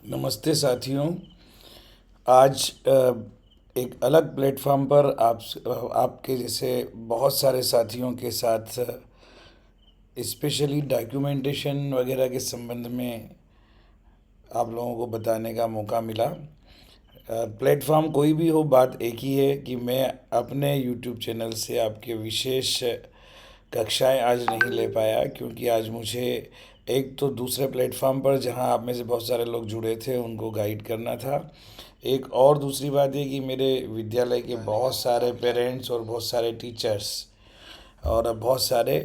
नमस्ते साथियों। आज एक अलग प्लेटफॉर्म पर आपके जैसे बहुत सारे साथियों के साथ स्पेशली डॉक्यूमेंटेशन वगैरह के संबंध में आप लोगों को बताने का मौका मिला। प्लेटफॉर्म कोई भी हो, बात एक ही है कि मैं अपने यूट्यूब चैनल से आपके विशेष कक्षाएं आज नहीं ले पाया, क्योंकि आज मुझे एक तो दूसरे प्लेटफॉर्म पर जहां आप में से बहुत सारे लोग जुड़े थे उनको गाइड करना था। एक और दूसरी बात ये कि मेरे विद्यालय के बहुत सारे पेरेंट्स और बहुत सारे टीचर्स और बहुत सारे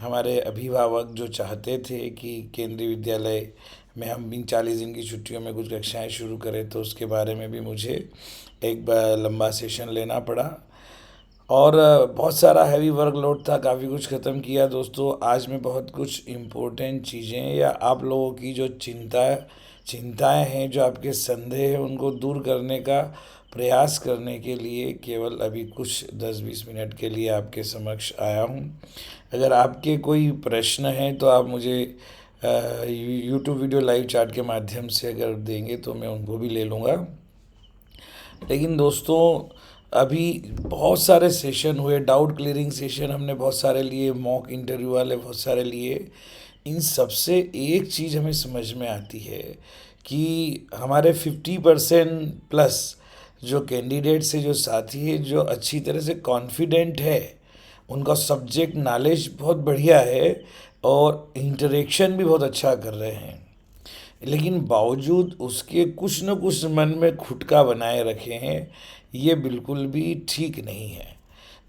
हमारे अभिभावक जो चाहते थे कि केंद्रीय विद्यालय में हम इन 40 दिन की छुट्टियों में कुछ कक्षाएं शुरू करें, तो उसके बारे में भी मुझे एक लंबा सेशन लेना पड़ा। और बहुत सारा हैवी वर्कलोड था, काफ़ी कुछ ख़त्म किया। दोस्तों, आज मैं बहुत कुछ इम्पोर्टेंट चीज़ें या आप लोगों की जो चिंताएं हैं, जो आपके संदेह हैं, उनको दूर करने का प्रयास करने के लिए केवल अभी कुछ 10-20 मिनट के लिए आपके समक्ष आया हूँ। अगर आपके कोई प्रश्न हैं तो आप मुझे यूट्यूब वीडियो लाइव चैट के माध्यम से अगर देंगे तो मैं उनको भी ले लूँगा। लेकिन दोस्तों, अभी बहुत सारे सेशन हुए, डाउट क्लियरिंग सेशन हमने बहुत सारे लिए, मॉक इंटरव्यू वाले बहुत सारे लिए। इन सबसे एक चीज़ हमें समझ में आती है कि हमारे 50% प्लस जो कैंडिडेट से जो साथी है, जो अच्छी तरह से कॉन्फिडेंट है, उनका सब्जेक्ट नॉलेज बहुत बढ़िया है और इंटरेक्शन भी बहुत अच्छा कर रहे हैं, लेकिन बावजूद उसके कुछ न कुछ मन में खुटका बनाए रखे हैं। ये बिल्कुल भी ठीक नहीं है।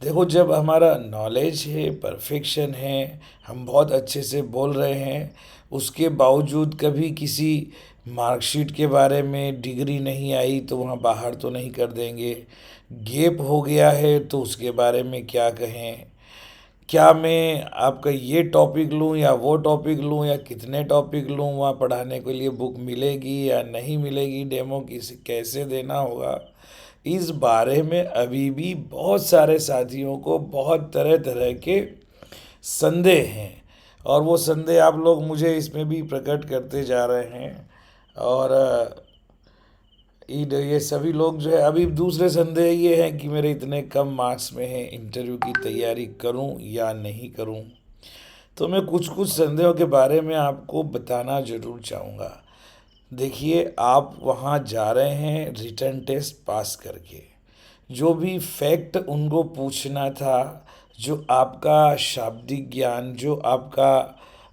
देखो, जब हमारा नॉलेज है, परफेक्शन है, हम बहुत अच्छे से बोल रहे हैं, उसके बावजूद कभी किसी मार्कशीट के बारे में डिग्री नहीं आई तो वहाँ बाहर तो नहीं कर देंगे। गैप हो गया है तो उसके बारे में क्या कहें। क्या मैं आपका ये टॉपिक लूँ या वो टॉपिक लूँ या कितने टॉपिक लूँ, वहाँ पढ़ाने के लिए बुक मिलेगी या नहीं मिलेगी, डेमो किसी कैसे देना होगा, इस बारे में अभी भी बहुत सारे साथियों को बहुत तरह तरह के संदेह हैं। और वो संदेह आप लोग मुझे इसमें भी प्रकट करते जा रहे हैं। और ये सभी लोग जो है, अभी दूसरे संदेह ये हैं कि मेरे इतने कम मार्क्स में है, इंटरव्यू की तैयारी करूं या नहीं करूं। तो मैं कुछ कुछ संदेहों के बारे में आपको बताना ज़रूर चाहूँगा। देखिए, आप वहाँ जा रहे हैं रिटर्न टेस्ट पास करके, जो भी फैक्ट उनको पूछना था, जो आपका शाब्दिक ज्ञान, जो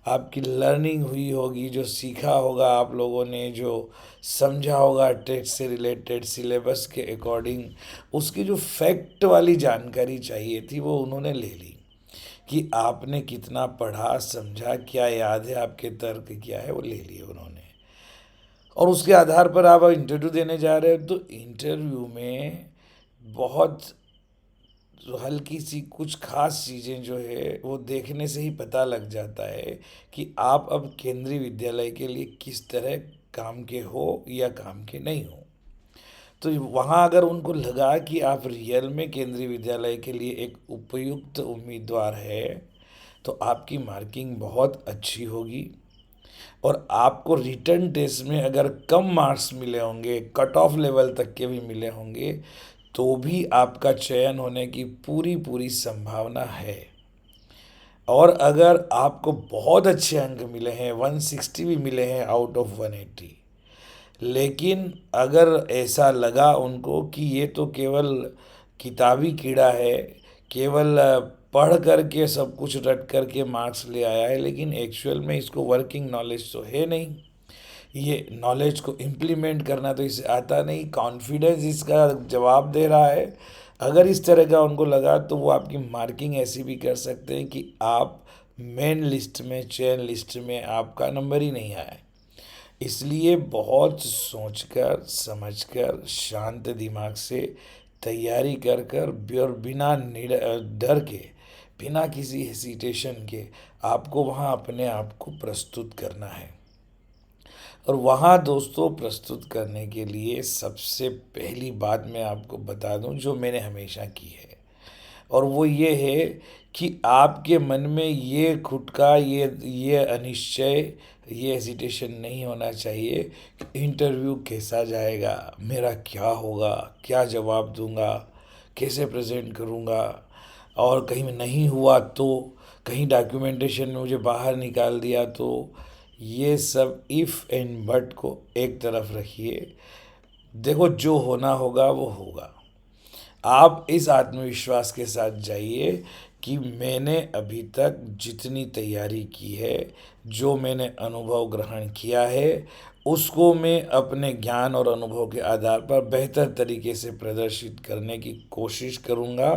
आपकी लर्निंग हुई होगी, जो सीखा होगा आप लोगों ने, जो समझा होगा टेक्स्ट से रिलेटेड सिलेबस के अकॉर्डिंग, उसकी जो फैक्ट वाली जानकारी चाहिए थी वो उन्होंने ले ली। कि आपने कितना पढ़ा, समझा, क्या याद है, आपके तर्क क्या है, वो ले लिए उन्होंने। और उसके आधार पर आप इंटरव्यू देने जा रहे हो, तो इंटरव्यू में बहुत हल्की सी कुछ खास चीज़ें जो है वो देखने से ही पता लग जाता है कि आप अब केंद्रीय विद्यालय के लिए किस तरह काम के हो या काम के नहीं हो। तो वहाँ अगर उनको लगा कि आप रियल में केंद्रीय विद्यालय के लिए एक उपयुक्त उम्मीदवार है, तो आपकी मार्किंग बहुत अच्छी होगी। और आपको रिटर्न टेस्ट में अगर कम मार्क्स मिले होंगे, कट ऑफ लेवल तक के भी मिले होंगे, तो भी आपका चयन होने की पूरी पूरी संभावना है। और अगर आपको बहुत अच्छे अंक मिले हैं, 160 भी मिले हैं आउट ऑफ 180, लेकिन अगर ऐसा लगा उनको कि ये तो केवल किताबी कीड़ा है, केवल पढ़ करके सब कुछ रट करके मार्क्स ले आया है, लेकिन एक्चुअल में इसको वर्किंग नॉलेज तो है नहीं, ये नॉलेज को इम्प्लीमेंट करना तो इसे आता नहीं, कॉन्फिडेंस इसका जवाब दे रहा है, अगर इस तरह का उनको लगा तो वो आपकी मार्किंग ऐसी भी कर सकते हैं कि आप मेन लिस्ट में, चयन लिस्ट में आपका नंबर ही नहीं आया। इसलिए बहुत सोचकर समझकर शांत दिमाग से तैयारी कर कर और बिना डर के, बिना किसी हेसिटेशन के आपको वहाँ अपने आप को प्रस्तुत करना है। और वहाँ दोस्तों, प्रस्तुत करने के लिए सबसे पहली बात मैं आपको बता दूं जो मैंने हमेशा की है, और वो ये है कि आपके मन में ये खुद का ये अनिश्चय, ये हेजिटेशन नहीं होना चाहिए कि इंटरव्यू कैसा जाएगा, मेरा क्या होगा, क्या जवाब दूंगा, कैसे प्रेजेंट करूंगा, और कहीं नहीं हुआ तो, कहीं डॉक्यूमेंटेशन में मुझे बाहर निकाल दिया तो। ये सब इफ़ एंड बट को एक तरफ रखिए। देखो, जो होना होगा वो होगा। आप इस आत्मविश्वास के साथ जाइए कि मैंने अभी तक जितनी तैयारी की है, जो मैंने अनुभव ग्रहण किया है, उसको मैं अपने ज्ञान और अनुभव के आधार पर बेहतर तरीके से प्रदर्शित करने की कोशिश करूँगा।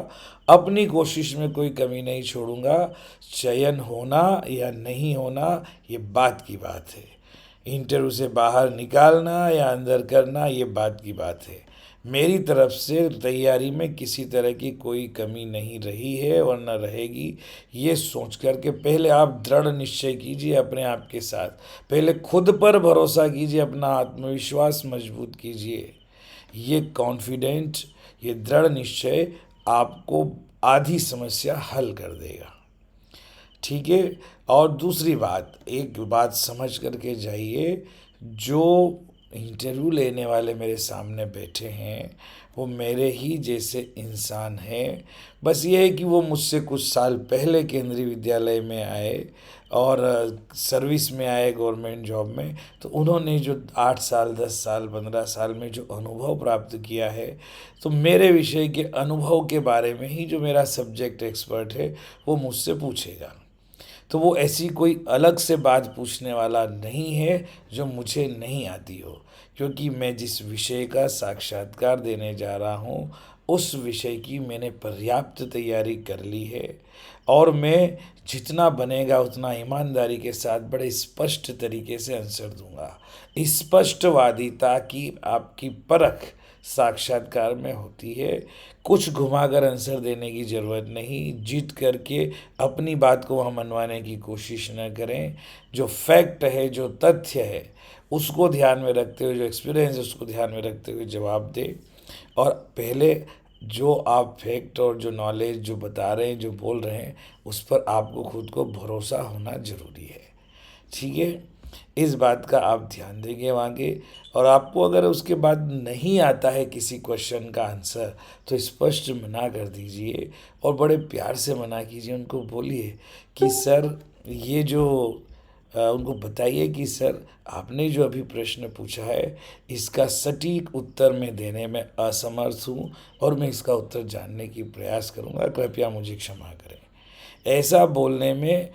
अपनी कोशिश में कोई कमी नहीं छोड़ूंगा। चयन होना या नहीं होना, ये बात की बात है। इंटरव्यू से बाहर निकालना या अंदर करना, ये बात की बात है। मेरी तरफ से तैयारी में किसी तरह की कोई कमी नहीं रही है और न रहेगी। ये सोच कर के पहले आप दृढ़ निश्चय कीजिए अपने आप के साथ। पहले खुद पर भरोसा कीजिए, अपना आत्मविश्वास मजबूत कीजिए। ये कॉन्फिडेंट, ये दृढ़ निश्चय आपको आधी समस्या हल कर देगा। ठीक है। और दूसरी बात, एक बात समझ करके जाइए, जो इंटरव्यू लेने वाले मेरे सामने बैठे हैं वो मेरे ही जैसे इंसान हैं। बस ये है कि वो मुझसे कुछ साल पहले केंद्रीय विद्यालय में आए और सर्विस में आए गवर्नमेंट जॉब में, तो उन्होंने जो 8 साल, 10 साल, 15 साल में जो अनुभव प्राप्त किया है, तो मेरे विषय के अनुभव के बारे में ही जो मेरा सब्जेक्ट एक्सपर्ट है वो मुझसे पूछेगा। तो वो ऐसी कोई अलग से बात पूछने वाला नहीं है जो मुझे नहीं आती हो, क्योंकि मैं जिस विषय का साक्षात्कार देने जा रहा हूँ उस विषय की मैंने पर्याप्त तैयारी कर ली है। और मैं जितना बनेगा उतना ईमानदारी के साथ बड़े स्पष्ट तरीके से आंसर दूंगा। स्पष्टवादिता की आपकी परख साक्षात्कार में होती है। कुछ घुमाकर आंसर देने की ज़रूरत नहीं। जीत करके अपनी बात को वहाँ मनवाने की कोशिश न करें। जो फैक्ट है, जो तथ्य है, उसको ध्यान में रखते हुए, जो एक्सपीरियंस है उसको ध्यान में रखते हुए जवाब दें। और पहले जो आप फैक्ट और जो नॉलेज जो बता रहे हैं, जो बोल रहे हैं, उस पर आपको खुद को भरोसा होना ज़रूरी है। ठीक है। इस बात का आप ध्यान देंगे आगे। और आपको अगर उसके बाद नहीं आता है किसी क्वेश्चन का आंसर, तो स्पष्ट मना कर दीजिए और बड़े प्यार से मना कीजिए। उनको बोलिए कि सर, ये जो उनको बताइए कि सर, आपने जो अभी प्रश्न पूछा है इसका सटीक उत्तर मैं देने में असमर्थ हूँ और मैं इसका उत्तर जानने की प्रयास करूँगा, कृपया मुझे क्षमा करें। ऐसा बोलने में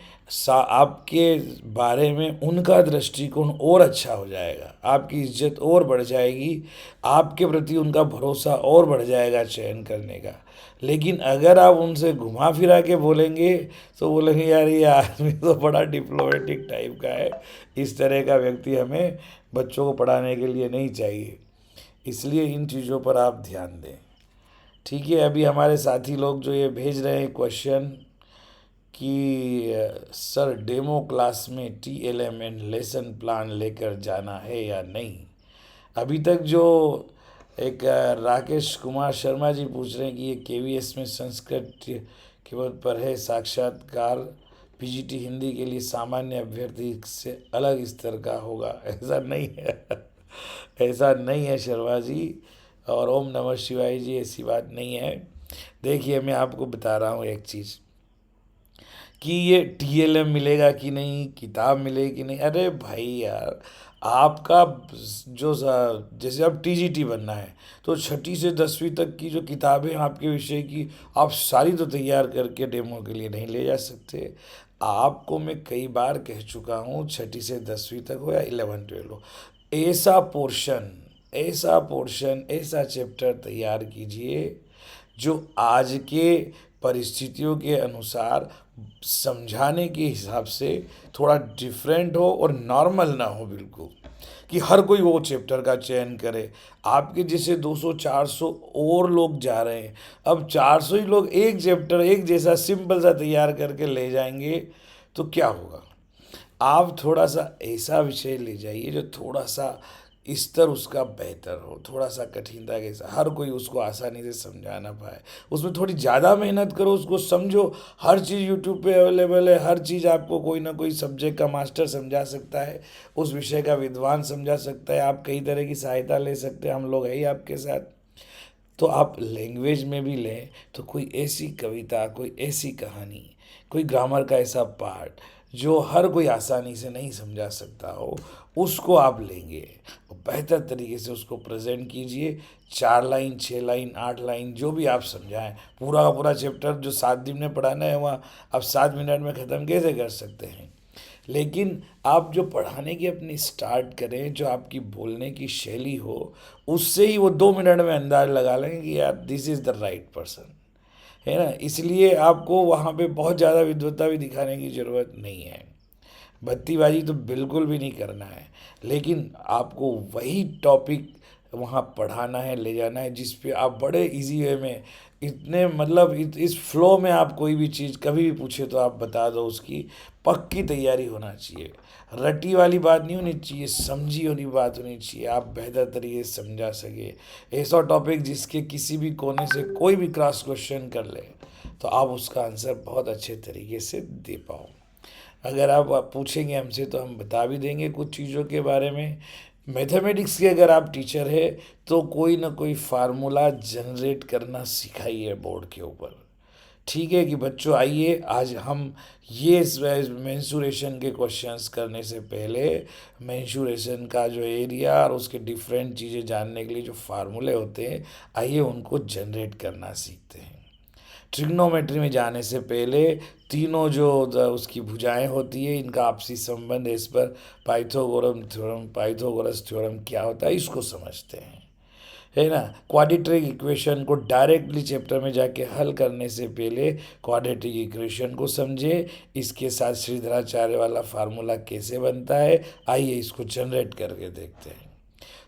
आपके बारे में उनका दृष्टिकोण और अच्छा हो जाएगा, आपकी इज्जत और बढ़ जाएगी, आपके प्रति उनका भरोसा और बढ़ जाएगा चयन करने का। लेकिन अगर आप उनसे घुमा फिरा के बोलेंगे तो बोलेंगे यार ये आदमी तो बड़ा डिप्लोमेटिक टाइप का है, इस तरह का व्यक्ति हमें बच्चों को पढ़ाने के लिए नहीं चाहिए। इसलिए इन चीज़ों पर आप ध्यान दें। ठीक है। अभी हमारे साथी लोग जो ये भेज रहे हैं क्वेश्चन कि सर, डेमो क्लास में TLM एंड लेसन प्लान लेकर जाना है या नहीं। अभी तक जो एक राकेश कुमार शर्मा जी पूछ रहे हैं कि ये KVS में संस्कृत के पद पर है, साक्षात्कार PGT हिंदी के लिए सामान्य अभ्यर्थी से अलग स्तर का होगा। ऐसा नहीं है। ऐसा नहीं है शर्मा जी। और ओम नमः शिवाय जी, ऐसी बात नहीं है। देखिए, मैं आपको बता रहा हूँ एक चीज़ कि ये TLM मिलेगा कि नहीं, किताब मिलेगी कि नहीं। अरे भाई यार, आपका जो जैसे अब TGT बनना है तो 6ठी से 10वीं तक की जो किताबें आपके विषय की, आप सारी तो तैयार करके डेमो के लिए नहीं ले जा सकते। आपको मैं कई बार कह चुका हूँ, 6ठी से 10वीं तक हो या 11-12 हो, ऐसा चैप्टर तैयार कीजिए जो आज के परिस्थितियों के अनुसार समझाने के हिसाब से थोड़ा डिफरेंट हो और नॉर्मल ना हो बिल्कुल, कि हर कोई वो चैप्टर का चयन करे। आपके जैसे 200-400 और लोग जा रहे हैं, अब 400 ही लोग एक चैप्टर एक जैसा सिंपल सा तैयार करके ले जाएंगे तो क्या होगा। आप थोड़ा सा ऐसा विषय ले जाइए जो थोड़ा सा स्तर उसका बेहतर हो, थोड़ा सा कठिनता के साथ हर कोई उसको आसानी से समझा ना पाए, उसमें थोड़ी ज़्यादा मेहनत करो, उसको समझो। हर चीज़ यूट्यूब पे अवेलेबल है, हर चीज़ आपको कोई ना कोई सब्जेक्ट का मास्टर समझा सकता है, उस विषय का विद्वान समझा सकता है, आप कई तरह की सहायता ले सकते हैं, हम लोग हैं ही आपके साथ। तो आप लैंग्वेज में भी लें तो कोई ऐसी कविता, कोई ऐसी कहानी, कोई ग्रामर का ऐसा पार्ट जो हर कोई आसानी से नहीं समझा सकता हो, उसको आप लेंगे और बेहतर तरीके से उसको प्रेजेंट कीजिए। 4 लाइन, 6 लाइन, 8 लाइन, जो भी आप समझाएं। पूरा का पूरा चैप्टर जो 7 दिन में पढ़ाना है वहाँ आप 7 मिनट में ख़त्म कैसे कर सकते हैं? लेकिन आप जो पढ़ाने की अपनी स्टार्ट करें, जो आपकी बोलने की शैली हो, उससे ही वो 2 मिनट में अंदाज लगा लेंगे कि यार this is the right person, है ना। इसलिए आपको वहाँ पे बहुत ज़्यादा विद्वत्ता भी दिखाने की ज़रूरत नहीं है, बत्तीबाजी तो बिल्कुल भी नहीं करना है। लेकिन आपको वही टॉपिक वहाँ पढ़ाना है, ले जाना है, जिस पे आप बड़े इजी वे में, इतने मतलब इस फ्लो में आप कोई भी चीज़ कभी भी पूछे तो आप बता दो, उसकी पक्की तैयारी होना चाहिए। रटी वाली बात नहीं होनी चाहिए, समझी वाली बात होनी चाहिए, आप बेहतर तरीके से समझा सके। ऐसा टॉपिक जिसके किसी भी कोने से कोई भी क्रॉस क्वेश्चन कर ले तो आप उसका आंसर बहुत अच्छे तरीके से दे पाओ। अगर आप पूछेंगे हमसे तो हम बता भी देंगे कुछ चीज़ों के बारे में। मैथमेटिक्स के अगर आप टीचर है तो कोई ना कोई फार्मूला जनरेट करना सिखाइए बोर्ड के ऊपर। ठीक है कि बच्चों आइए आज हम ये मेंसुरेशन के क्वेश्चंस करने से पहले मेंसुरेशन का जो एरिया और उसके डिफरेंट चीज़ें जानने के लिए जो फार्मूले होते हैं, आइए उनको जनरेट करना सीखते हैं। ट्रिग्नोमेट्री में जाने से पहले तीनों जो उसकी भुजाएं होती है, इनका आपसी संबंध है, इस पर पाइथागोरस थ्योरम क्या होता है इसको समझते हैं, है ना। क्वाड्रेटिक इक्वेशन को डायरेक्टली चैप्टर में जाके हल करने से पहले क्वाड्रेटिक इक्वेशन को समझे, इसके साथ श्रीधराचार्य वाला फार्मूला कैसे बनता है, आइए इसको जनरेट करके देखते हैं।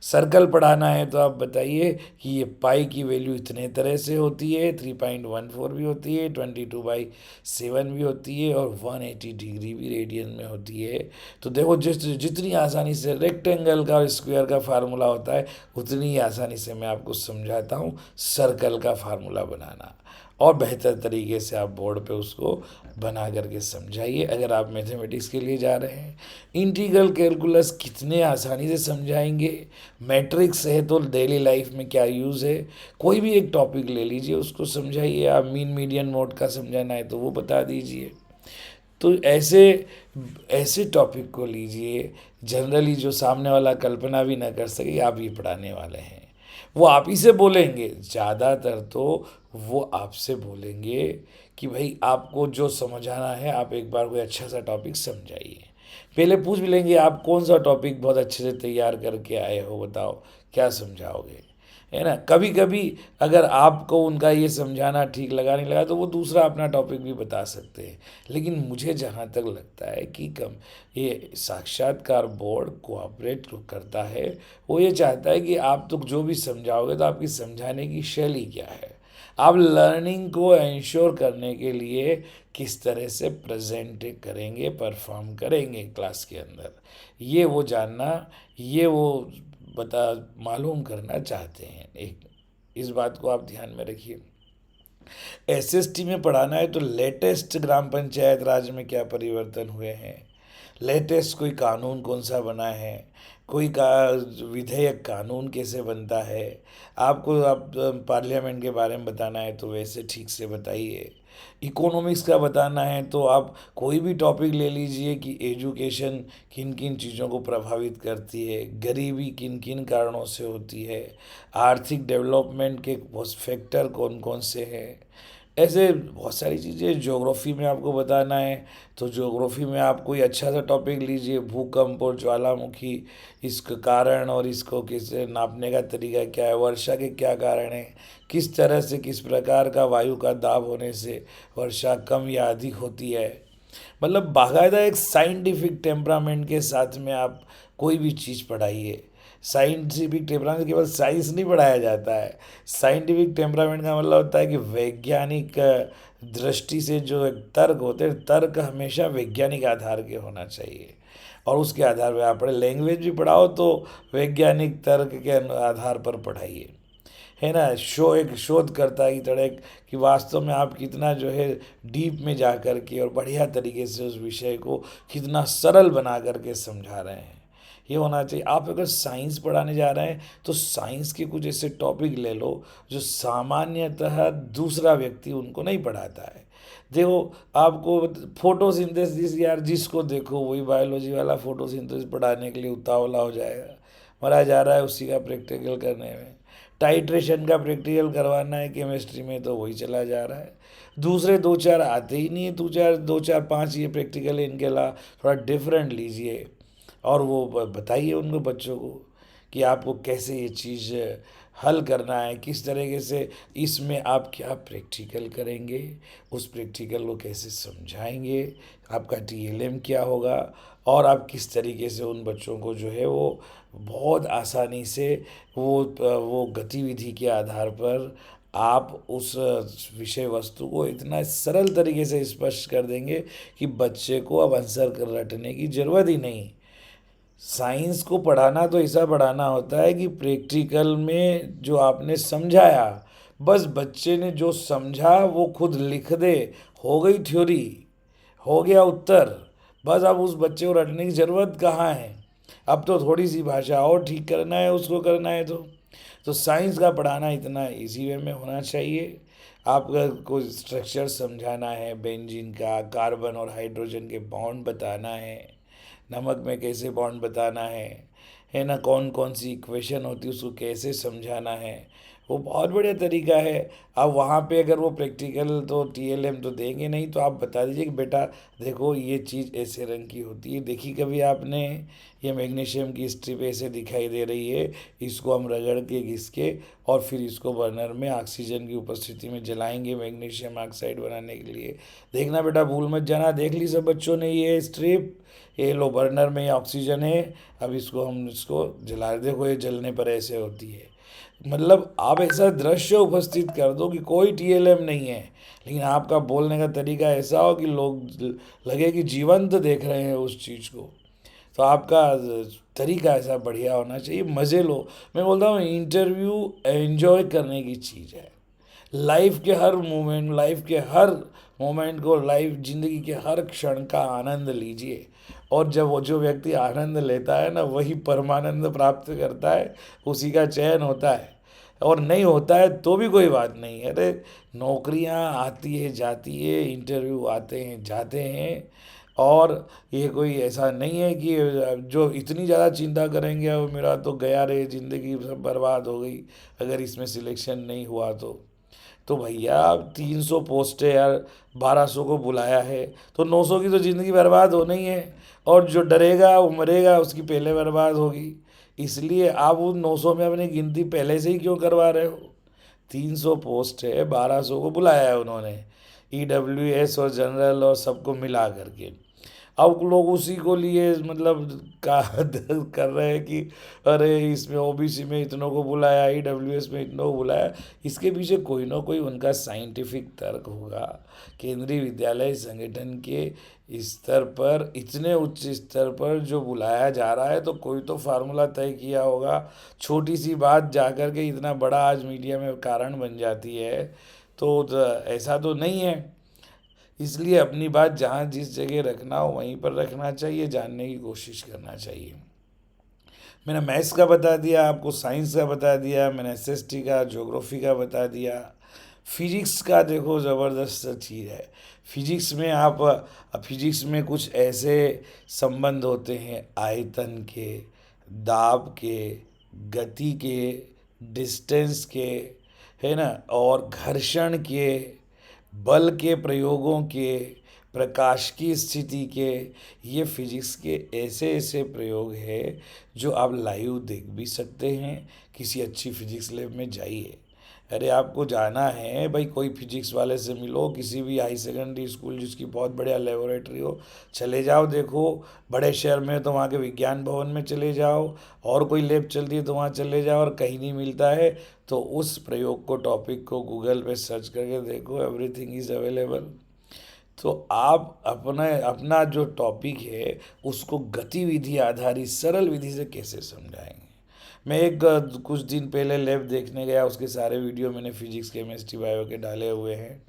सर्कल पढ़ाना है तो आप बताइए कि ये पाई की वैल्यू इतने तरह से होती है, 3.14 भी होती है, 22/7 भी होती है और 180 डिग्री भी रेडियन में होती है। तो देखो जितनी आसानी से रेक्टेंगल का और स्क्वायर का फार्मूला होता है, उतनी ही आसानी से मैं आपको समझाता हूँ सर्कल का फार्मूला बनाना, और बेहतर तरीके से आप बोर्ड पे उसको बना करके समझाइए। अगर आप मैथमेटिक्स के लिए जा रहे हैं, इंटीग्रल कैलकुलस कितने आसानी से समझाएंगे। मैट्रिक्स है तो डेली लाइफ में क्या यूज़ है, कोई भी एक टॉपिक ले लीजिए उसको समझाइए। आप मीन मीडियन मोड का समझाना है तो वो बता दीजिए। तो ऐसे ऐसे टॉपिक को लीजिए जनरली जो सामने वाला कल्पना भी ना कर सके आप ये पढ़ाने वाले हैं। वो आप ही से बोलेंगे, ज़्यादातर तो वो आपसे बोलेंगे कि भाई आपको जो समझाना है आप एक बार कोई अच्छा सा टॉपिक समझाइए। पहले पूछ भी लेंगे आप कौन सा टॉपिक बहुत अच्छे से तैयार करके आए हो, बताओ क्या समझाओगे, है ना। कभी कभी अगर आपको उनका ये समझाना ठीक लगा नहीं लगा तो वो दूसरा अपना टॉपिक भी बता सकते हैं। लेकिन मुझे जहाँ तक लगता है कि कम ये साक्षात्कार बोर्ड कोऑपरेट करता है, वो ये चाहता है कि आप तो जो भी समझाओगे तो आपकी समझाने की शैली क्या है, आप लर्निंग को इंश्योर करने के लिए किस तरह से प्रेजेंट करेंगे, परफॉर्म करेंगे क्लास के अंदर, ये वो जानना, ये वो बता मालूम करना चाहते हैं। एक इस बात को आप ध्यान में रखिए। एसएसटी में पढ़ाना है तो लेटेस्ट ग्राम पंचायत राज में क्या परिवर्तन हुए हैं, लेटेस्ट कोई कानून कौन सा बना है, कोई का विधेयक कानून कैसे बनता है, आपको आप पार्लियामेंट के बारे में बताना है तो वैसे ठीक से बताइए। इकोनॉमिक्स का बताना है तो आप कोई भी टॉपिक ले लीजिए कि एजुकेशन किन किन चीज़ों को प्रभावित करती है, गरीबी किन किन कारणों से होती है, आर्थिक डेवलपमेंट के फैक्टर कौन कौन से हैं, ऐसे बहुत सारी चीज़ें। ज्योग्राफी में आपको बताना है तो ज्योग्राफी में आप कोई अच्छा सा टॉपिक लीजिए, भूकंप और ज्वालामुखी, इसका कारण और इसको कैसे नापने का तरीका क्या है, वर्षा के क्या कारण है, किस तरह से किस प्रकार का वायु का दाब होने से वर्षा कम या अधिक होती है। मतलब बाकायदा एक साइंटिफिक टेम्परामेंट के साथ में आप कोई भी चीज़ पढ़ाइए। साइंटिफिक टेम्परामेंट केवल साइंस नहीं पढ़ाया जाता है, साइंटिफिक टेम्परामेंट का मतलब होता है कि वैज्ञानिक दृष्टि से जो एक तर्क होते हैं, तर्क हमेशा वैज्ञानिक आधार के होना चाहिए, और उसके आधार पर आप पढ़े। लैंग्वेज भी पढ़ाओ तो वैज्ञानिक तर्क के आधार पर पढ़ाइए, है ना। एक शोधकर्ता की तरह कि वास्तव में आप कितना जो है डीप में जा कर के और बढ़िया तरीके से उस विषय को कितना सरल बना करके समझा रहे हैं, ये होना चाहिए। आप अगर साइंस पढ़ाने जा रहे हैं तो साइंस के कुछ ऐसे टॉपिक ले लो जो सामान्यतः दूसरा व्यक्ति उनको नहीं पढ़ाता है। देखो, आपको फोटोसिंथेसिस, यार जिसको देखो वही बायोलॉजी वाला फोटोसिंथेसिस पढ़ाने के लिए उतावला हो जाएगा, मरा जा रहा है उसी का प्रैक्टिकल करने में। टाइट्रेशन का प्रैक्टिकल करवाना है केमिस्ट्री में तो वही चला जा रहा है। दूसरे दो चार आते ही नहीं है, दो चार पाँच ये प्रैक्टिकल, इनके अलावा थोड़ा डिफरेंट लीजिए और वो बताइए उनको, बच्चों को, कि आपको कैसे ये चीज़ हल करना है, किस तरीके से इसमें आप क्या प्रैक्टिकल करेंगे, उस प्रैक्टिकल को कैसे समझाएंगे, आपका टीएलएम क्या होगा, और आप किस तरीके से उन बच्चों को जो है वो बहुत आसानी से वो गतिविधि के आधार पर आप उस विषय वस्तु को इतना सरल तरीके से स्पष्ट कर देंगे कि बच्चे को अब आंसर कर रटने की ज़रूरत ही नहीं। साइंस को पढ़ाना तो ऐसा पढ़ाना होता है कि प्रैक्टिकल में जो आपने समझाया, बस बच्चे ने जो समझा वो खुद लिख दे, हो गई थ्योरी, हो गया उत्तर। बस अब उस बच्चे को रटने की ज़रूरत कहाँ है, अब तो थोड़ी सी भाषा और ठीक करना है उसको, करना है तो साइंस का पढ़ाना इतना इजी वे में होना चाहिए। आपका कोई स्ट्रक्चर समझाना है, बेंजीन का, कार्बन और हाइड्रोजन के बॉन्ड बताना है, नमक में कैसे बॉन्ड बताना है ना, कौन कौन सी इक्वेशन होती है उसको कैसे समझाना है, वो बहुत बढ़िया तरीका है। अब वहाँ पे अगर वो प्रैक्टिकल तो टीएलएम तो देंगे नहीं, तो आप बता दीजिए कि बेटा देखो ये चीज़ ऐसे रंग की होती है, देखी कभी आपने, ये मैग्नीशियम की स्ट्रिप ऐसे दिखाई दे रही है, इसको हम रगड़ के घिस के और फिर इसको बर्नर में ऑक्सीजन की उपस्थिति में जलाएंगे मैग्नीशियम ऑक्साइड बनाने के लिए। देखना बेटा, भूल मत जाना। देख ली सब बच्चों ने ये स्ट्रिप, ये लो बर्नर में ऑक्सीजन है, अब हम इसको जला, देखो ये जलने पर ऐसे होती है। मतलब आप ऐसा दृश्य उपस्थित कर दो कि कोई टीएलएम नहीं है, लेकिन आपका बोलने का तरीका ऐसा हो कि लोग लगे कि जीवंत देख रहे हैं उस चीज़ को। तो आपका तरीका ऐसा बढ़िया होना चाहिए, मज़े लो। मैं बोलता हूँ इंटरव्यू एंजॉय करने की चीज़ है। लाइफ के हर मोमेंट, लाइफ के हर मोमेंट को, लाइफ जिंदगी के हर क्षण का आनंद लीजिए, और जब वो जो व्यक्ति आनंद लेता है ना वही परमानंद प्राप्त करता है, उसी का चयन होता है। और नहीं होता है तो भी कोई बात नहीं है, अरे नौकरियां आती है जाती है, इंटरव्यू आते हैं जाते हैं, और ये कोई ऐसा नहीं है कि जो इतनी ज़्यादा चिंता करेंगे अब मेरा तो गया रे, ज़िंदगी सब बर्बाद हो गई अगर इसमें सिलेक्शन नहीं हुआ तो भैया 300 पोस्ट है यार, 1200 को बुलाया है, तो 900 की तो ज़िंदगी बर्बाद होनी ही है, और जो डरेगा वो मरेगा, उसकी पहले बर्बाद होगी। इसलिए आप उन 900 में अपनी गिनती पहले से ही क्यों करवा रहे हो। 300 पोस्ट है, 1200 को बुलाया है उन्होंने, ईडब्ल्यूएस और जनरल और सबको मिला करके। अब लोग उसी को लिए मतलब का कर रहे हैं कि अरे इसमें ओबीसी में इतनों को बुलाया, ईडब्ल्यूएस में इतनों को बुलाया। इसके पीछे कोई ना कोई उनका साइंटिफिक तर्क होगा। केंद्रीय विद्यालय संगठन के स्तर पर, इतने उच्च स्तर पर जो बुलाया जा रहा है, तो कोई तो फार्मूला तय किया होगा। छोटी सी बात जाकर के इतना बड़ा आज मीडिया में कारण बन जाती है, तो ऐसा तो नहीं है। इसलिए अपनी बात जहाँ जिस जगह रखना हो वहीं पर रखना चाहिए, जानने की कोशिश करना चाहिए। मैंने मैथ्स का बता दिया आपको, साइंस का बता दिया, मैंने एसएसटी का, ज्योग्राफी का बता दिया। फिजिक्स का देखो ज़बरदस्त चीज़ है। फिजिक्स में कुछ ऐसे संबंध होते हैं आयतन के, दाब के, गति के, डिस्टेंस के, है ना, और घर्षण के, बल के प्रयोगों के, प्रकाश की स्थिति के। ये फिजिक्स के ऐसे ऐसे प्रयोग है जो आप लाइव देख भी सकते हैं। किसी अच्छी फिजिक्स लैब में जाइए, अरे आपको जाना है भाई, कोई फिजिक्स वाले से मिलो, किसी भी हाई सेकेंडरी स्कूल जिसकी बहुत बढ़िया लेबोरेटरी हो, चले जाओ देखो। बड़े शहर में तो वहाँ के विज्ञान भवन में चले जाओ, और कोई लैब चलती है तो वहाँ चले जाओ, और कहीं नहीं मिलता है तो उस प्रयोग को, टॉपिक को गूगल पे सर्च करके देखो, एवरीथिंग इज़ अवेलेबल। तो आप अपना अपना जो टॉपिक है उसको गतिविधि आधारित सरल विधि से कैसे समझाएंगे। मैं एक कुछ दिन पहले लैब देखने गया, उसके सारे वीडियो मैंने फिजिक्स केमिस्ट्री बायो के डाले हुए हैं।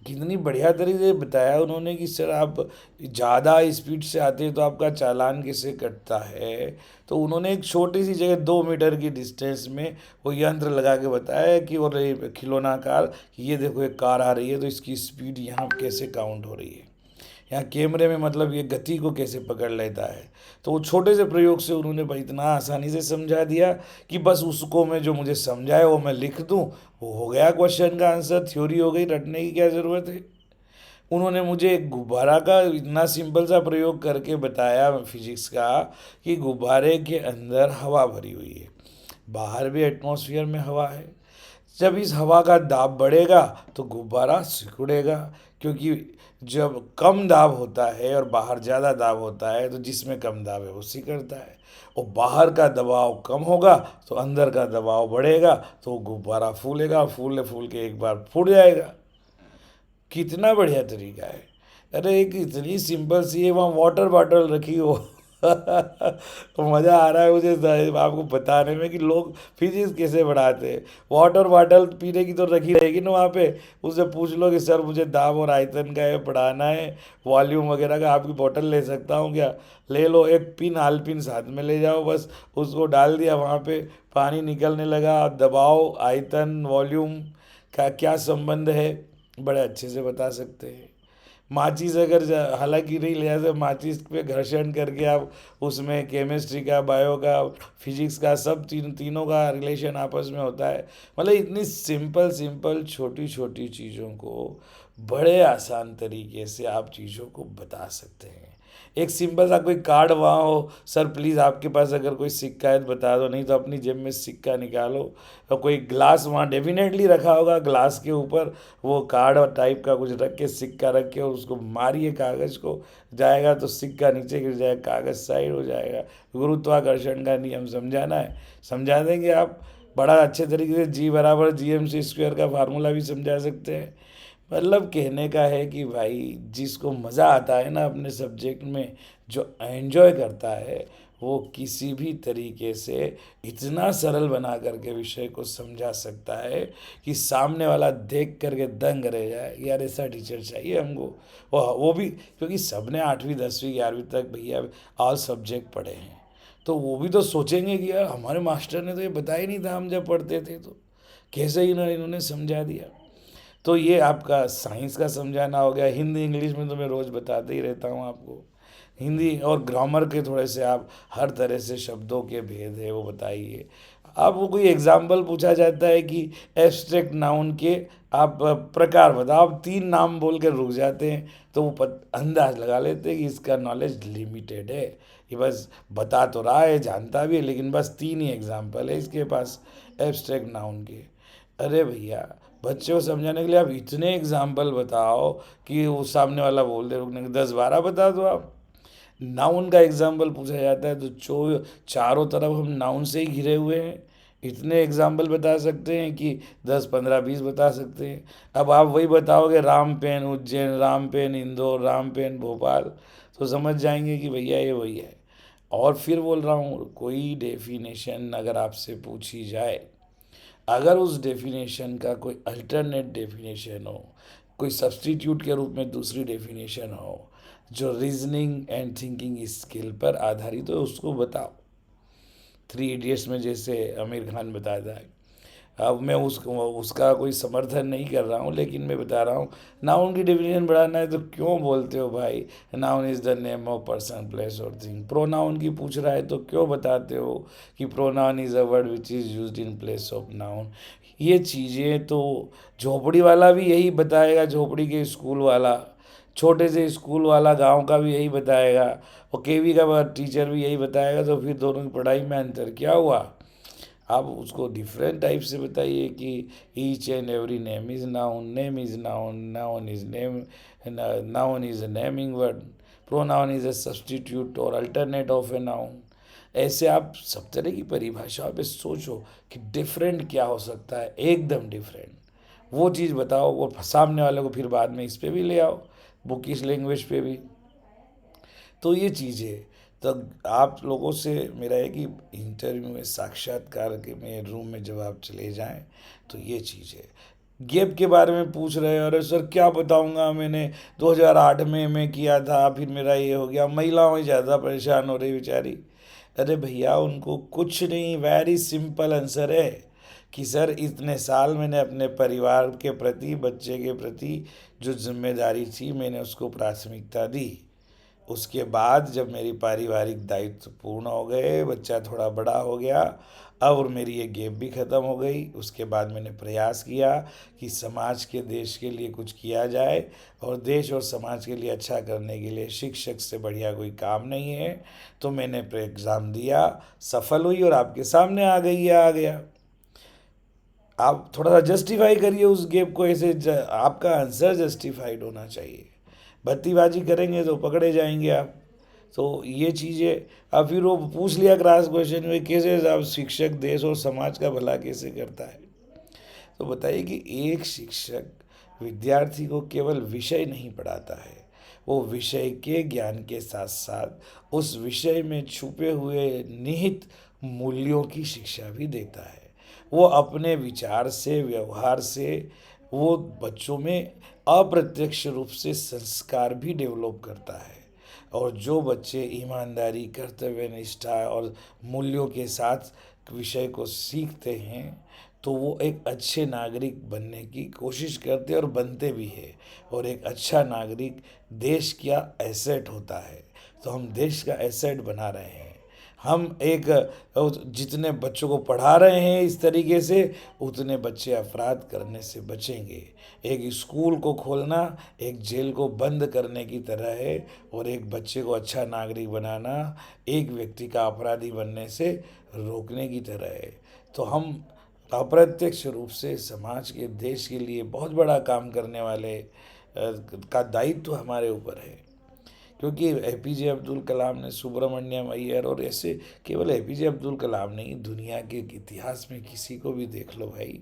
कितनी बढ़िया तरीके से बताया उन्होंने कि सर आप ज़्यादा स्पीड से आते हैं तो आपका चालान कैसे कटता है। तो उन्होंने एक छोटी सी जगह 2 मीटर की डिस्टेंस में वो यंत्र लगा के बताया कि, और ये खिलौना कार कि ये देखो एक कार आ रही है तो इसकी स्पीड यहाँ कैसे काउंट हो रही है, यहाँ कैमरे में मतलब ये गति को कैसे पकड़ लेता है। तो वो छोटे से प्रयोग से उन्होंने भाई इतना आसानी से समझा दिया कि बस उसको मैं जो मुझे समझाए वो मैं लिख दूँ, वो हो गया क्वेश्चन का आंसर, थ्योरी हो गई, रटने की क्या ज़रूरत है। उन्होंने मुझे एक गुब्बारा का इतना सिंपल सा प्रयोग करके बताया फिजिक्स का कि गुब्बारे के अंदर हवा भरी हुई है, बाहर भी एटमॉस्फेयर में हवा है। जब इस हवा का दाब बढ़ेगा तो गुब्बारा सिकुड़ेगा, क्योंकि जब कम दाब होता है और बाहर ज़्यादा दाब होता है तो जिसमें कम दाब है वो सिकुड़ता है, और बाहर का दबाव कम होगा तो अंदर का दबाव बढ़ेगा तो गुब्बारा फूलेगा, फूल फूल के एक बार फूट जाएगा। कितना बढ़िया तरीका है। अरे एक इतनी सिंपल सी है, वहाँ वाटर बॉटल रखी हो तो मज़ा आ रहा है मुझे आपको बताने में कि लोग फिजिक्स कैसे बढ़ाते हैं। वाटर बॉटल पीने की तो रखी रहेगी ना वहाँ पे, उससे पूछ लो कि सर मुझे दाब और आयतन का है पढ़ाना है, वॉल्यूम वगैरह का, आपकी बोतल ले सकता हूँ क्या। ले लो, एक पिन आलपिन साथ में ले जाओ, बस उसको डाल दिया वहाँ पे, पानी निकलने लगा, दबाव आयतन वॉल्यूम का क्या संबंध है बड़े अच्छे से बता सकते हैं। माचिस अगर हालांकि नहीं ले जाते, माचिस पे घर्षण करके आप उसमें केमिस्ट्री का, बायो का, फिजिक्स का, सब तीनों का रिलेशन आपस में होता है। मतलब इतनी सिंपल सिंपल छोटी छोटी चीज़ों को बड़े आसान तरीके से आप चीज़ों को बता सकते हैं। एक सिंपल सा कोई कार्ड वहाँ हो, सर प्लीज़ आपके पास अगर कोई सिक्का है तो बता दो, नहीं तो अपनी जेब में सिक्का निकालो, और कोई ग्लास वहाँ डेफिनेटली रखा होगा, ग्लास के ऊपर वो कार्ड टाइप का कुछ रख के, सिक्का रख के, और उसको मारिए कागज़ को, जाएगा तो सिक्का नीचे गिर जाएगा, कागज़ साइड हो जाएगा। गुरुत्वाकर्षण का नियम समझाना है, समझा देंगे आप बड़ा अच्छे तरीके से। G = GmC² का फार्मूला भी समझा सकते हैं। मतलब कहने का है कि भाई जिसको मज़ा आता है ना अपने सब्जेक्ट में, जो एंजॉय करता है, वो किसी भी तरीके से इतना सरल बना करके विषय को समझा सकता है कि सामने वाला देख करके दंग रह जाए, यार ऐसा टीचर चाहिए हमको। वो भी क्योंकि सबने 8वीं 10वीं 11वीं तक भैया ऑल सब्जेक्ट पढ़े हैं, तो वो भी तो सोचेंगे कि यार हमारे मास्टर ने तो ये बताया ही नहीं था हम जब पढ़ते थे, तो कैसे ही ना इन्होंने समझा दिया। तो ये आपका साइंस का समझाना हो गया। हिंदी इंग्लिश में तो मैं रोज़ बताते ही रहता हूँ आपको। हिंदी और ग्रामर के थोड़े से आप हर तरह से शब्दों के भेद है वो बताइए। अब वो कोई एग्जाम्पल पूछा जाता है कि एब्स्ट्रैक्ट नाउन के आप प्रकार बताओ, आप 3 नाम बोल के रुक जाते हैं, तो वो अंदाज लगा लेते हैं कि इसका नॉलेज लिमिटेड है, ये बस बता तो रहा है, जानता भी है, लेकिन बस 3 ही एग्जाम्पल है इसके पास एब्स्ट्रैक्ट नाउन के। अरे भैया बच्चे को समझाने के लिए आप इतने एग्जाम्पल बताओ कि वो सामने वाला बोल दे रुकने के, 10-12 बता दो आप। नाउन का एग्जाम्पल पूछा जाता है तो चारों तरफ हम नाउन से ही घिरे हुए हैं, इतने एग्जाम्पल बता सकते हैं कि 10-15-20 बता सकते हैं। अब आप वही बताओगे रामपेन उज्जैन, रामपेन इंदौर, रामपेन भोपाल, तो समझ जाएंगे कि भैया ये वही है। और फिर बोल रहा हूँ, कोई डेफिनेशन अगर आपसे पूछी जाए, अगर उस डेफिनेशन का कोई अल्टरनेट डेफिनेशन हो, कोई सब्स्टिट्यूट के रूप में दूसरी डेफिनेशन हो जो रीजनिंग एंड थिंकिंग स्किल पर आधारित हो, उसको बताओ। 3 इडियट्स में जैसे आमिर खान बताता है। अब मैं उसका कोई समर्थन नहीं कर रहा हूँ, लेकिन मैं बता रहा हूँ नाउन की डेफिनेशन बढ़ाना है तो क्यों बोलते हो भाई noun is the name of person place और थिंग। प्रोनाउन की पूछ रहा है तो क्यों बताते हो कि pronoun is a word which is used in place of noun. ये चीज़ें तो झोपड़ी वाला भी यही बताएगा, झोपड़ी के स्कूल वाला, छोटे से स्कूल वाला गांव का भी यही बताएगा, और केवी का टीचर भी यही बताएगा, तो फिर दोनों की पढ़ाई में अंतर क्या हुआ। आप उसको डिफरेंट टाइप से बताइए कि each and every name is noun, noun is name, noun is a naming word, pronoun is a substitute और अल्टरनेट ऑफ ए नाउन। ऐसे आप सब तरह की परिभाषाओं पे सोचो कि डिफरेंट क्या हो सकता है, एकदम डिफरेंट वो चीज़ बताओ, और सामने वाले को फिर बाद में इस पे भी ले आओ, बुकिश लैंग्वेज पे भी। तो ये चीज़ है। तो आप लोगों से मेरा है कि इंटरव्यू में, साक्षात्कार के में रूम में जब आप चले जाएं तो ये चीज़ है। गैप के बारे में पूछ रहे हैं, अरे सर क्या बताऊंगा, मैंने 2008 में मैं किया था, फिर मेरा ये हो गया। महिलाएं ज़्यादा परेशान हो रही बेचारी। अरे भैया उनको कुछ नहीं, वेरी सिंपल आंसर है कि सर इतने साल मैंने अपने परिवार के प्रति, बच्चे के प्रति जो जिम्मेदारी थी मैंने उसको प्राथमिकता दी। उसके बाद जब मेरी पारिवारिक दायित्व पूर्ण हो गए, बच्चा थोड़ा बड़ा हो गया, अब और मेरी ये गैप भी ख़त्म हो गई। उसके बाद मैंने प्रयास किया कि समाज के, देश के लिए कुछ किया जाए, और देश और समाज के लिए अच्छा करने के लिए शिक्षक से बढ़िया कोई काम नहीं है। तो मैंने एग्ज़ाम दिया, सफल हुई और आपके सामने आ गई, आ गया। आप थोड़ा सा जस्टिफाई करिए उस गैप को, ऐसे आपका आंसर जस्टिफाइड होना चाहिए। बत्तीबाजी करेंगे तो पकड़े जाएंगे आप। तो ये चीज़ें, अब फिर वो पूछ लिया क्रॉस क्वेश्चन में, कैसे आप शिक्षक देश और समाज का भला कैसे करता है। तो बताइए कि एक शिक्षक विद्यार्थी को केवल विषय नहीं पढ़ाता है, वो विषय के ज्ञान के साथ साथ उस विषय में छुपे हुए निहित मूल्यों की शिक्षा भी देता है। वो अपने विचार से, व्यवहार से वो बच्चों में अप्रत्यक्ष रूप से संस्कार भी डेवलप करता है। और जो बच्चे ईमानदारी, कर्तव्य निष्ठा और मूल्यों के साथ विषय को सीखते हैं, तो वो एक अच्छे नागरिक बनने की कोशिश करते और बनते भी है। और एक अच्छा नागरिक देश का एसेट होता है। तो हम देश का एसेट बना रहे हैं। हम एक जितने बच्चों को पढ़ा रहे हैं इस तरीके से, उतने बच्चे अपराध करने से बचेंगे। एक स्कूल को खोलना एक जेल को बंद करने की तरह है, और एक बच्चे को अच्छा नागरिक बनाना एक व्यक्ति का अपराधी बनने से रोकने की तरह है। तो हम अप्रत्यक्ष रूप से समाज के, देश के लिए बहुत बड़ा काम करने वाले का दायित्व हमारे ऊपर है। क्योंकि एपीजे अब्दुल कलाम ने, सुब्रमण्यम अय्यर और ऐसे, केवल एपीजे अब्दुल कलाम नहीं, दुनिया के इतिहास में किसी को भी देख लो भाई,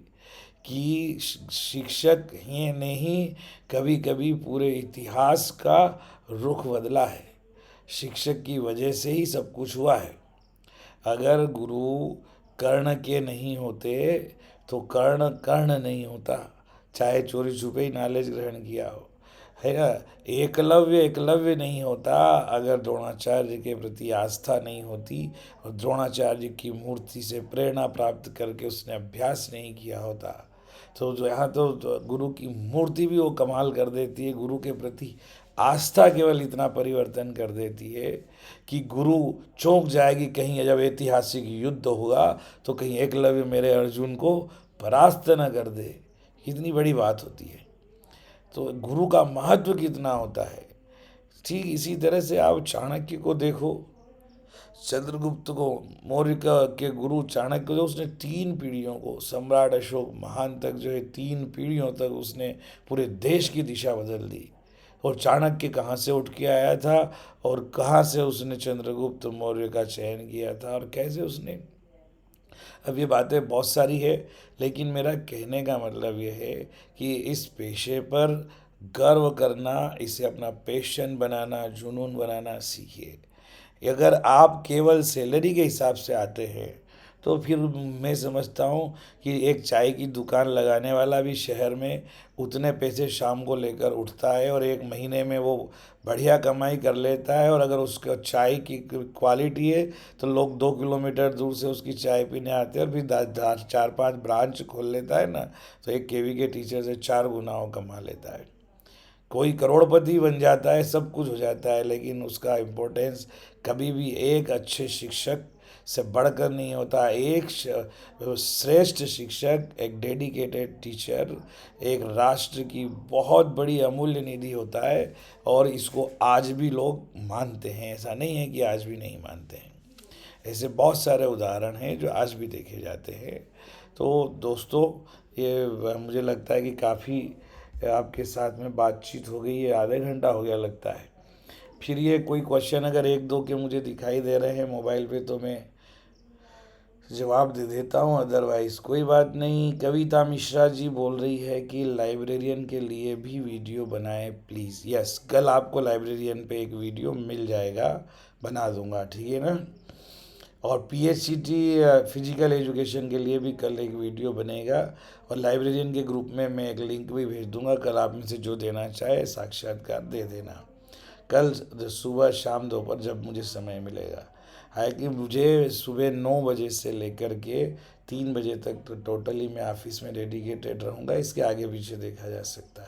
कि शिक्षक ही ने ही कभी कभी पूरे इतिहास का रुख बदला है। शिक्षक की वजह से ही सब कुछ हुआ है। अगर गुरु कर्ण के नहीं होते तो कर्ण कर्ण नहीं होता, चाहे चोरी छुपे ही नॉलेज ग्रहण किया हो, है ना। एकलव्य एकलव्य नहीं होता अगर द्रोणाचार्य के प्रति आस्था नहीं होती, और द्रोणाचार्य की मूर्ति से प्रेरणा प्राप्त करके उसने अभ्यास नहीं किया होता। तो जो यहाँ तो गुरु की मूर्ति भी वो कमाल कर देती है, गुरु के प्रति आस्था केवल इतना परिवर्तन कर देती है कि गुरु चौंक जाएगी कहीं, जब ऐतिहासिक युद्ध होगा तो कहीं एकलव्य मेरे अर्जुन को परास्त न कर दे। कितनी बड़ी बात होती है। तो गुरु का महत्व कितना होता है। ठीक इसी तरह से आप चाणक्य को देखो, चंद्रगुप्त को, मौर्य का के गुरु चाणक्य, जो उसने 3 पीढ़ियों को, सम्राट अशोक महान तक जो है 3 पीढ़ियों तक उसने पूरे देश की दिशा बदल दी। और चाणक्य कहाँ से उठ के आया था, और कहाँ से उसने चंद्रगुप्त मौर्य का चयन किया था, और कैसे उसने। अब ये बातें बहुत सारी है, लेकिन मेरा कहने का मतलब ये है कि इस पेशे पर गर्व करना, इसे अपना पैशन बनाना, जुनून बनाना सीखिए। अगर आप केवल सैलरी के हिसाब से आते हैं तो फिर मैं समझता हूँ कि एक चाय की दुकान लगाने वाला भी शहर में उतने पैसे शाम को लेकर उठता है, और एक महीने में वो बढ़िया कमाई कर लेता है। और अगर उसका चाय की क्वालिटी है तो लोग 2 किलोमीटर दूर से उसकी चाय पीने आते हैं, और फिर 4-5 ब्रांच खोल लेता है ना, तो एक केवी के टीचर से 4 गुना वो कमा लेता है। कोई करोड़पति बन जाता है, सब कुछ हो जाता है, लेकिन उसका इम्पोर्टेंस कभी भी एक अच्छे शिक्षक से बढ़कर नहीं होता। एक श्रेष्ठ शिक्षक, एक डेडिकेटेड टीचर एक राष्ट्र की बहुत बड़ी अमूल्य निधि होता है। और इसको आज भी लोग मानते हैं, ऐसा नहीं है कि आज भी नहीं मानते हैं। ऐसे बहुत सारे उदाहरण हैं जो आज भी देखे जाते हैं। तो दोस्तों, ये मुझे लगता है कि काफ़ी आपके साथ में बातचीत हो गई है, आधे घंटा हो गया लगता है। फिर ये कोई क्वेश्चन अगर एक दो के मुझे दिखाई दे रहे हैं मोबाइल पे तो मैं जवाब दे देता हूँ, अदरवाइज़ कोई बात नहीं। कविता मिश्रा जी बोल रही है कि लाइब्रेरियन के लिए भी वीडियो बनाएं प्लीज़। यस, कल आपको लाइब्रेरियन पे एक वीडियो मिल जाएगा, बना दूंगा, ठीक है ना। और पीएचसीटी फिजिकल एजुकेशन के लिए भी कल एक वीडियो बनेगा, और लाइब्रेरियन के ग्रुप में मैं एक लिंक भी भेज दूंगा। कल आप में से जो देना चाहे साक्षात्कार दे देना, कल सुबह शाम दोपहर जब मुझे समय मिलेगा। है कि मुझे सुबह 9 बजे से लेकर के 3 बजे तक तो टोटली मैं ऑफिस में डेडिकेटेड रहूँगा। इसके आगे पीछे देखा जा सकता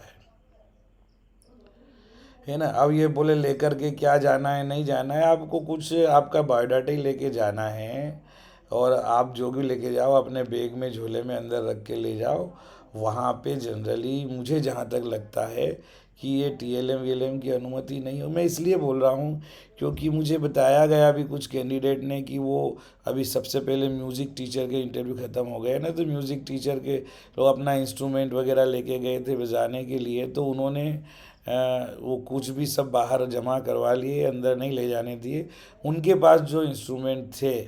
है ना। अब ये बोले लेकर के क्या जाना है नहीं जाना है, आपको कुछ आपका बायोडाटा ही लेके जाना है, और आप जो भी लेके जाओ अपने बैग में झोले में अंदर रख के ले जाओ। वहाँ पे जनरली मुझे जहाँ तक लगता है कि ये टीएलएम वीएलएम की अनुमति नहीं हो। मैं इसलिए बोल रहा हूँ क्योंकि मुझे बताया गया अभी कुछ कैंडिडेट ने कि वो अभी सबसे पहले म्यूज़िक टीचर के इंटरव्यू ख़त्म हो गए ना, तो म्यूज़िक टीचर के लोग अपना इंस्ट्रूमेंट वगैरह लेके गए थे बजाने के लिए, तो उन्होंने वो कुछ भी सब बाहर जमा करवा लिए, अंदर नहीं ले जाने दिए। उनके पास जो इंस्ट्रूमेंट थे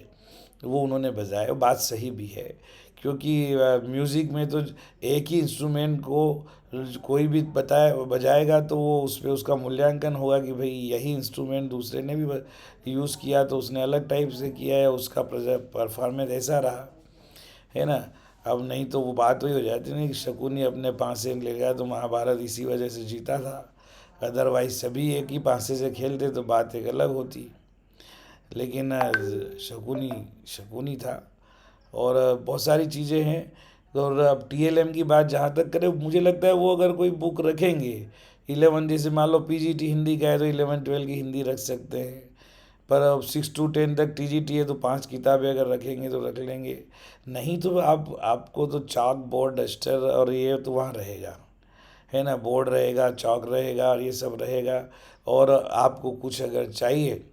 वो उन्होंने बजाए। बात सही भी है, क्योंकि म्यूज़िक में तो एक ही इंस्ट्रूमेंट को कोई भी बताए बजाएगा तो वो उस पर उसका मूल्यांकन होगा कि भाई यही इंस्ट्रूमेंट दूसरे ने भी यूज़ किया तो उसने अलग टाइप से किया है, उसका परफॉर्मेंस ऐसा रहा, है ना। अब नहीं तो वो बात वही हो जाती नहीं कि शकुनी अपने पासे ले गया तो महाभारत इसी वजह से जीता था। अदरवाइज सभी एक ही पासे से खेलते तो बात एक अलग होती, लेकिन शकुनी शकुनी था। और बहुत सारी चीज़ें हैं। और अब टीएलएम की बात जहाँ तक करें, मुझे लगता है वो अगर कोई बुक रखेंगे 11, जैसे मान लो पीजीटी हिंदी का है तो 11-12 की हिंदी रख सकते हैं, पर अब 6 to 10 तक टीजीटी है तो 5 किताबें अगर रखेंगे तो रख लेंगे। नहीं तो आपको तो चाक बोर्ड डस्टर और ये तो वहाँ रहेगा, है ना। बोर्ड रहेगा, चौक रहेगा और ये सब रहेगा। और आपको कुछ अगर चाहिए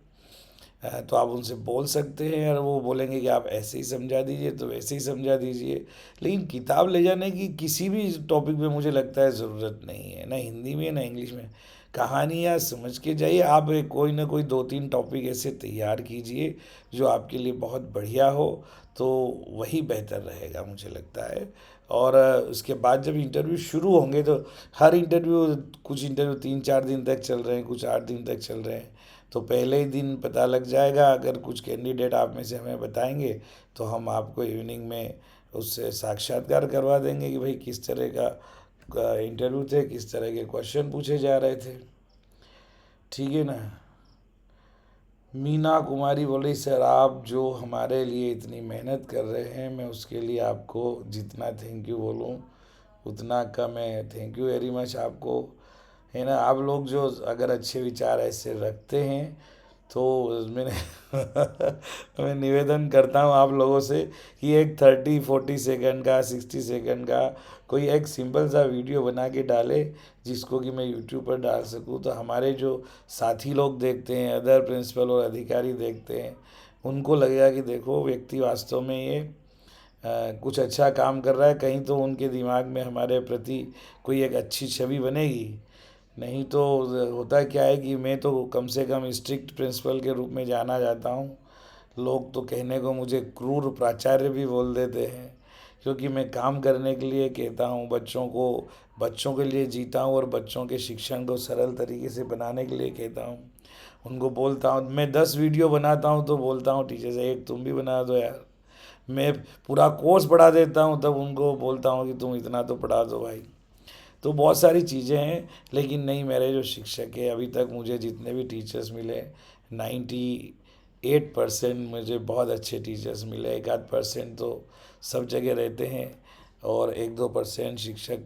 तो आप उनसे बोल सकते हैं, और वो बोलेंगे कि आप ऐसे ही समझा दीजिए तो वैसे ही समझा दीजिए। लेकिन किताब ले जाने की किसी भी टॉपिक पे मुझे लगता है ज़रूरत नहीं है, ना हिंदी में ना इंग्लिश में। कहानियाँ समझ के जाइए आप, कोई ना कोई 2-3 टॉपिक ऐसे तैयार कीजिए जो आपके लिए बहुत बढ़िया हो, तो वही बेहतर रहेगा मुझे लगता है। और उसके बाद जब इंटरव्यू शुरू होंगे तो हर इंटरव्यू, कुछ इंटरव्यू 3-4 दिन तक चल रहे हैं, कुछ 8 दिन तक चल रहे हैं, तो पहले ही दिन पता लग जाएगा। अगर कुछ कैंडिडेट आप में से हमें बताएंगे तो हम आपको इवनिंग में उससे साक्षात्कार करवा देंगे कि भाई किस तरह का इंटरव्यू थे, किस तरह के क्वेश्चन पूछे जा रहे थे, ठीक है ना। मीना कुमारी बोल रही, सर आप जो हमारे लिए इतनी मेहनत कर रहे हैं, मैं उसके लिए आपको जितना थैंक यू बोलूँ उतना कम है। थैंक यू वेरी मच आपको, है ना। आप लोग जो अगर अच्छे विचार ऐसे रखते हैं तो मैंने मैं निवेदन करता हूँ आप लोगों से कि एक 30-40 सेकंड का, 60 सेकंड का कोई एक सिंपल सा वीडियो बना के डाले, जिसको कि मैं यूट्यूब पर डाल सकूँ। तो हमारे जो साथी लोग देखते हैं, अदर प्रिंसिपल और अधिकारी देखते हैं, उनको लगेगा कि देखो व्यक्ति वास्तव में ये कुछ अच्छा काम कर रहा है, कहीं तो उनके दिमाग में हमारे प्रति कोई एक अच्छी छवि बनेगी। नहीं तो होता क्या है कि मैं तो कम से कम स्ट्रिक्ट प्रिंसिपल के रूप में जाना जाता हूँ। लोग तो कहने को मुझे क्रूर प्राचार्य भी बोल देते हैं, क्योंकि मैं काम करने के लिए कहता हूँ, बच्चों के लिए जीता हूँ और बच्चों के शिक्षण को सरल तरीके से बनाने के लिए कहता हूँ। उनको बोलता हूँ, मैं 10 वीडियो बनाता हूँ तो बोलता हूँ टीचर से एक तुम भी बना दो यार। मैं पूरा कोर्स पढ़ा देता हूँ तब उनको बोलता हूँ कि तुम इतना तो पढ़ा दो भाई। तो बहुत सारी चीज़ें हैं, लेकिन नहीं, मेरे जो शिक्षक है अभी तक मुझे जितने भी टीचर्स मिले 98% मुझे बहुत अच्छे टीचर्स मिले। 1-8% तो सब जगह रहते हैं, और 1-2% शिक्षक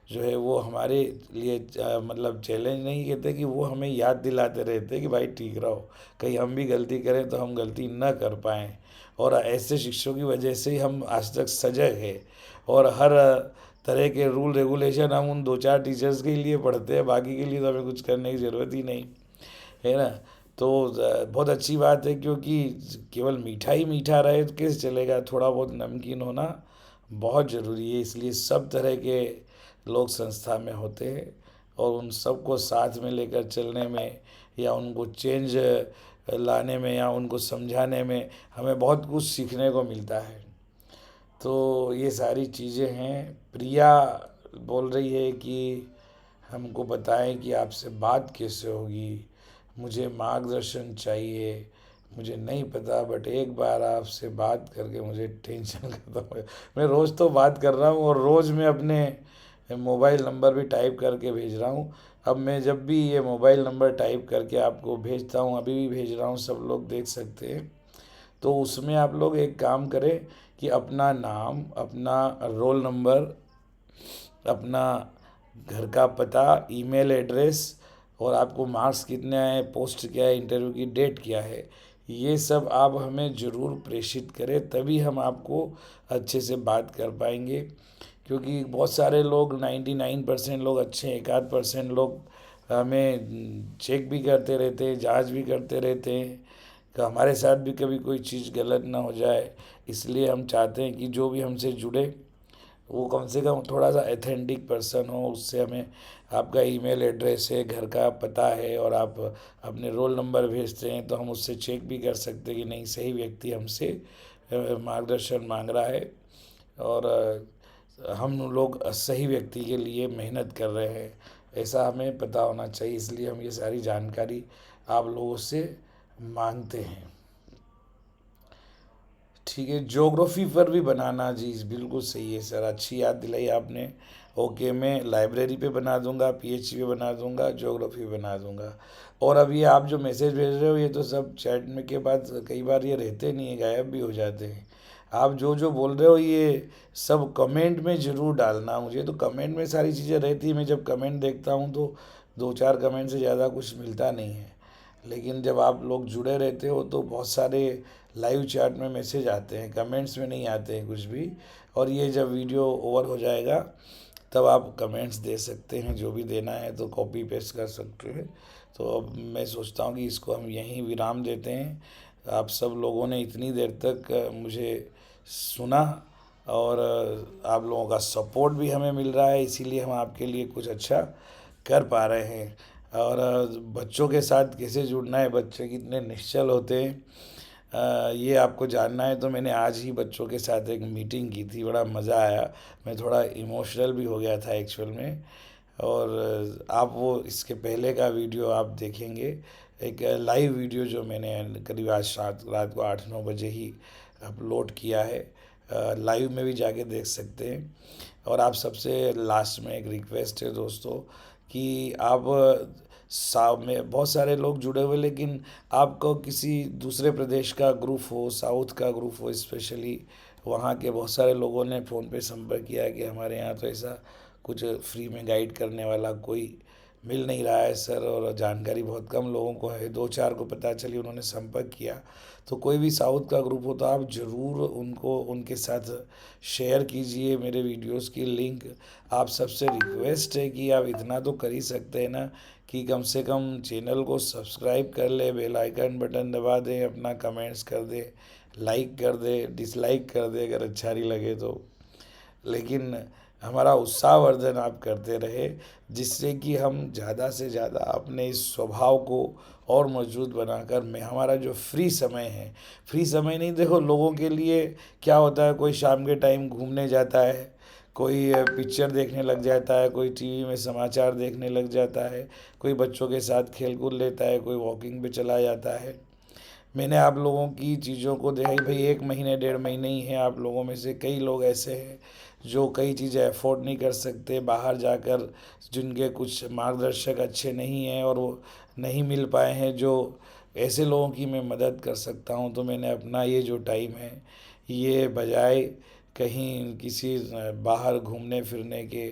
जो है वो हमारे लिए मतलब चैलेंज नहीं कहते, कि वो हमें याद दिलाते रहते हैं कि भाई ठीक रहो, कहीं हम भी गलती करें तो हम गलती न कर पाएँ। और ऐसे शिक्षकों की वजह से ही हम आज तक सजग है, और हर तरह के रूल रेगुलेशन हम उन 2-4 टीचर्स के लिए पढ़ते हैं, बाकी के लिए तो हमें कुछ करने की ज़रूरत ही नहीं, है ना। तो बहुत अच्छी बात है, क्योंकि केवल मीठा ही मीठा रहे तो कैसे चलेगा, थोड़ा बहुत नमकीन होना बहुत ज़रूरी है। इसलिए सब तरह के लोग संस्था में होते हैं, और उन सबको साथ में लेकर चलने में, या उनको चेंज लाने में, या उनको समझाने में हमें बहुत कुछ सीखने को मिलता है। तो ये सारी चीज़ें हैं। प्रिया बोल रही है कि हमको बताएं कि आपसे बात कैसे होगी, मुझे मार्गदर्शन चाहिए, मुझे नहीं पता, बट एक बार आपसे बात करके मुझे टेंशन खत्म हो। मैं रोज़ तो बात कर रहा हूँ, और रोज़ मैं अपने मोबाइल नंबर भी टाइप करके भेज रहा हूँ। अब मैं जब भी ये मोबाइल नंबर टाइप करके आपको भेजता हूँ, अभी भी भेज रहा हूँ, सब लोग देख सकते हैं। तो उसमें आप लोग एक काम करें कि अपना नाम, अपना रोल नंबर, अपना घर का पता, ईमेल एड्रेस, और आपको मार्क्स कितने आए, पोस्ट क्या है, इंटरव्यू की डेट क्या है, ये सब आप हमें ज़रूर प्रेषित करें, तभी हम आपको अच्छे से बात कर पाएंगे। क्योंकि बहुत सारे लोग, 99% लोग अच्छे हैं, 1-8% लोग हमें चेक भी करते रहते हैं, जांच भी करते रहते हैं कि हमारे साथ भी कभी कोई चीज़ गलत ना हो जाए। इसलिए हम चाहते हैं कि जो भी हमसे जुड़े वो कम से कम थोड़ा सा एथेंटिक पर्सन हो। उससे हमें आपका ईमेल एड्रेस है, घर का पता है, और आप अपने रोल नंबर भेजते हैं, तो हम उससे चेक भी कर सकते हैं कि नहीं, सही व्यक्ति हमसे मार्गदर्शन मांग रहा है, और हम लोग सही व्यक्ति के लिए मेहनत कर रहे हैं, ऐसा हमें पता होना चाहिए। इसलिए हम ये सारी जानकारी आप लोगों से मांगते हैं। ठीक है, ज्योग्राफी पर भी बनाना, जी बिल्कुल सही है सर, अच्छी याद दिलाई आपने। ओके, मैं लाइब्रेरी पे बना दूंगा, पीएचडी पे बना दूंगा, ज्योग्राफी बना दूंगा। और अब ये आप जो मैसेज भेज रहे हो, ये तो सब चैट में के बाद कई बार ये रहते नहीं है, गायब भी हो जाते हैं। आप जो जो बोल रहे हो ये सब कमेंट में ज़रूर डालना। मुझे तो कमेंट में सारी चीज़ें रहती है, मैं जब कमेंट देखता हूँ तो 2-4 कमेंट से ज़्यादा कुछ मिलता नहीं है। लेकिन जब आप लोग जुड़े रहते हो तो बहुत सारे लाइव चैट में मैसेज आते हैं, कमेंट्स में नहीं आते हैं कुछ भी। और ये जब वीडियो ओवर हो जाएगा तब आप कमेंट्स दे सकते हैं, जो भी देना है तो कॉपी पेस्ट कर सकते हैं। तो अब मैं सोचता हूँ कि इसको हम यहीं विराम देते हैं। आप सब लोगों ने इतनी देर तक मुझे सुना, और आप लोगों का सपोर्ट भी हमें मिल रहा है, इसीलिए हम आपके लिए कुछ अच्छा कर पा रहे हैं। और बच्चों के साथ कैसे जुड़ना है, बच्चे कितने निश्चल होते हैं, ये आपको जानना है तो मैंने आज ही बच्चों के साथ एक मीटिंग की थी, बड़ा मज़ा आया। मैं थोड़ा इमोशनल भी हो गया था एक्चुअल में। और आप वो इसके पहले का वीडियो आप देखेंगे, एक लाइव वीडियो जो मैंने करीब आज रात को 8-9 बजे ही अपलोड किया है। लाइव में भी जाके देख सकते हैं। और आप सबसे लास्ट में एक रिक्वेस्ट है दोस्तों, कि आप में बहुत सारे लोग जुड़े हुए, लेकिन आपको किसी दूसरे प्रदेश का ग्रुप हो, साउथ का ग्रुप हो स्पेशली, वहाँ के बहुत सारे लोगों ने फ़ोन पे संपर्क किया कि हमारे यहाँ तो ऐसा कुछ फ्री में गाइड करने वाला कोई मिल नहीं रहा है सर, और जानकारी बहुत कम लोगों को है, 2-4 को पता चली, उन्होंने संपर्क किया। तो कोई भी साउथ का ग्रुप हो तो आप ज़रूर उनको उनके साथ शेयर कीजिए मेरे वीडियोस की लिंक। आप सबसे रिक्वेस्ट है कि आप इतना तो कर ही सकते हैं ना, कि कम से कम चैनल को सब्सक्राइब कर ले, बेल आइकन बटन दबा दें, अपना कमेंट्स कर दे, लाइक कर दे, डिसलाइक कर दे अगर अच्छा नहीं लगे तो। लेकिन हमारा उत्साहवर्धन आप करते रहे, जिससे कि हम ज़्यादा से ज़्यादा अपने इस स्वभाव को और मजबूत बनाकर, मैं हमारा जो फ्री समय है, फ्री समय नहीं, देखो लोगों के लिए क्या होता है, कोई शाम के टाइम घूमने जाता है, कोई पिक्चर देखने लग जाता है, कोई टीवी में समाचार देखने लग जाता है, कोई बच्चों के साथ खेल कूद लेता है, कोई वॉकिंग पे चला जाता है। मैंने आप लोगों की चीज़ों को देखा भाई, 1 महीने 1.5 महीने ही है, आप लोगों में से कई लोग ऐसे हैं जो कई चीज़ें अफोर्ड नहीं कर सकते बाहर जाकर, जिनके कुछ मार्गदर्शक अच्छे नहीं हैं और वो नहीं मिल पाए हैं, जो ऐसे लोगों की मैं मदद कर सकता हूँ। तो मैंने अपना ये जो टाइम है, ये बजाय कहीं किसी बाहर घूमने फिरने के,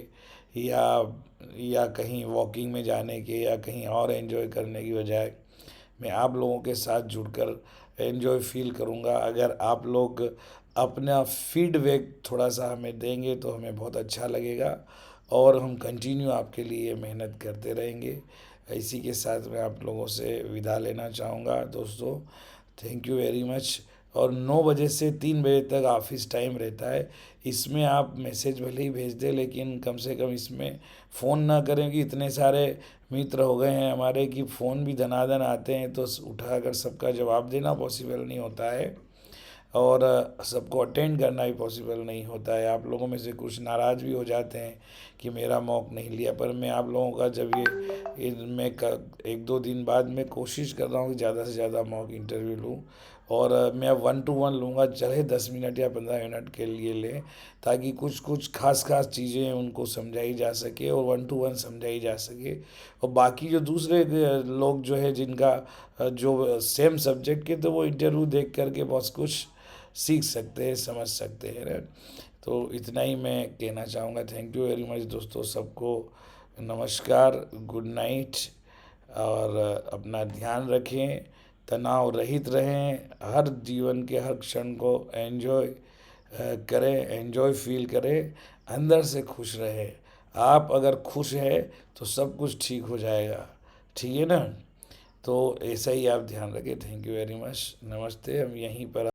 या कहीं वॉकिंग में जाने के, या कहीं और एंजॉय करने की बजाय, मैं आप लोगों के साथ जुड़कर एंजॉय फील करूँगा। अगर आप लोग अपना फीडबैक थोड़ा सा हमें देंगे तो हमें बहुत अच्छा लगेगा, और हम कंटिन्यू आपके लिए मेहनत करते रहेंगे। इसी के साथ मैं आप लोगों से विदा लेना चाहूँगा दोस्तों। Thank you very much. और 9 बजे से 3 बजे तक ऑफिस टाइम रहता है। इसमें आप मैसेज भले ही भेज दें, लेकिन कम से कम इसमें फ़ोन ना करें कि इतने सारे मित्र हो गए हैं हमारे कि फ़ोन भी धनाधन आते हैं, तो उठाकर सबका जवाब देना पॉसिबल नहीं होता है और सबको अटेंड करना भी पॉसिबल नहीं होता है। आप लोगों में से कुछ नाराज़ भी हो जाते हैं कि मेरा मॉक नहीं लिया, पर मैं आप लोगों का जब ये मैं 1-2 दिन बाद मैं कोशिश कर रहा हूँ कि ज़्यादा से ज़्यादा मॉक इंटरव्यू लूँ। और मैं 1-to-1 लूँगा, चाहे 10 मिनट या 15 मिनट के लिए लें, ताकि कुछ कुछ खास खास चीज़ें उनको समझाई जा सके और 1-to-1 समझाई जा सके। और बाकी जो दूसरे लोग जो है जिनका जो सेम सब्जेक्ट के, तो वो इंटरव्यू देख करके बहुत कुछ सीख सकते हैं, समझ सकते हैं। तो इतना ही मैं कहना चाहूँगा। थैंक यू वेरी मच दोस्तों, सबको नमस्कार, गुड नाइट। और अपना ध्यान रखें, तनाव रहित रहें, हर जीवन के हर क्षण को एंजॉय करें, एंजॉय फील करें, अंदर से खुश रहें। आप अगर खुश है तो सब कुछ ठीक हो जाएगा, ठीक है ना। तो ऐसा ही आप ध्यान रखें। थैंक यू वेरी मच, नमस्ते। हम यहीं पर